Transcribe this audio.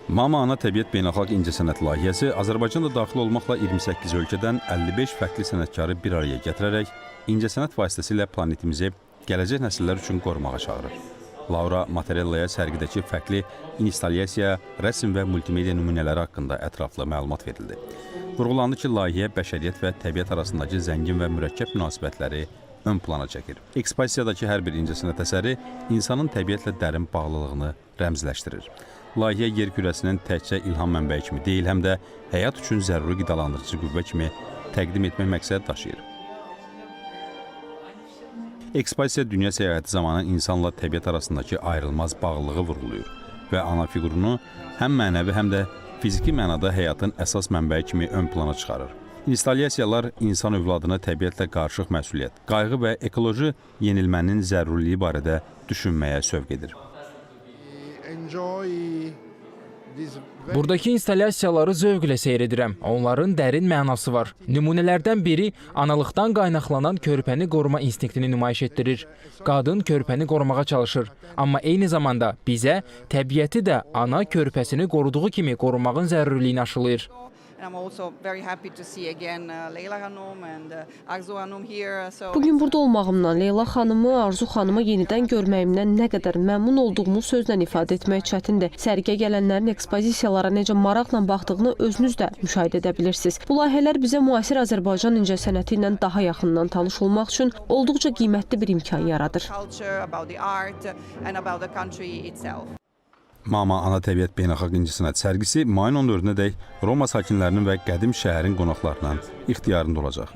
Mama Ana Təbiət Beynəlxalq İncəsənət layihəsi Azərbaycanda daxil olmaqla 28 ölkədən 55 fərqli sənətkarı bir araya gətirərək incəsənət vasitəsilə planetimizi gələcək nəsillər üçün qorumağa çağırır. Laura Matarellaya sərgidəki fərqli instalyasiya, rəsm və multimedia nümunələri haqqında ətraflı məlumat verildi. Vurğulandı ki, layihə bəşəriyyət və təbiət arasındakı zəngin və mürəkkəb münasibətləri ön plana çəkir. Ekspozisiyadakı hər bir incəsənət əsəri insanın təbiətlə dərin bağlılığını rəmzləşdirir. Layihə yer kürəsinin təkcə ilham mənbəyi kimi deyil, həm də həyat üçün zəruri qidalandırıcı qüvvə kimi təqdim etmək məqsəd daşıyır. Ekspozisiya dünya səyahəti zamanı insanla təbiət arasındakı ayrılmaz bağlılığı vurğulayır və ana fiqurunu həm mənəvi, həm də fiziki mənada həyatın əsas mənbəyi kimi ön plana çıxarır. İnstalyasiyalar insan övladına təbiətlə qarışıq məsuliyyət, qayğı və ekoloji yenilmənin zəruriliyi barədə düşünməyə sövq edir. Buradakı instalyasiyaları zövqlə seyr edirəm. Onların dərin mənası var. Nümunələrdən biri analıqdan qaynaqlanan körpəni qoruma instinktini nümayiş etdirir. Qadın körpəni qorumağa çalışır. Amma eyni zamanda bizə təbiəti də ana körpəsini qoruduğu kimi qorumağın zərurliyini aşılayır. Bugün burada olmağımdan, Leyla xanımı, Arzu xanımı yenidən görməyimdən nə qədər məmnun olduğumu sözlə ifadə etmək çətindir. Sərgiyə gələnlərin ekspozisiyalara necə maraqla baxdığını özünüz də müşahidə edə bilirsiniz. Bu layihələr bizə müasir Azərbaycan incəsənəti ilə daha yaxından tanış olmaq üçün olduqca qiymətli bir imkan yaradır. Mama Ana Təbiət Beynəlxalq İncəsənət sərgisi mayın 14-nədək Roma sakinlərinin və qədim şəhərin qonaqlarının ixtiyarında olacaq.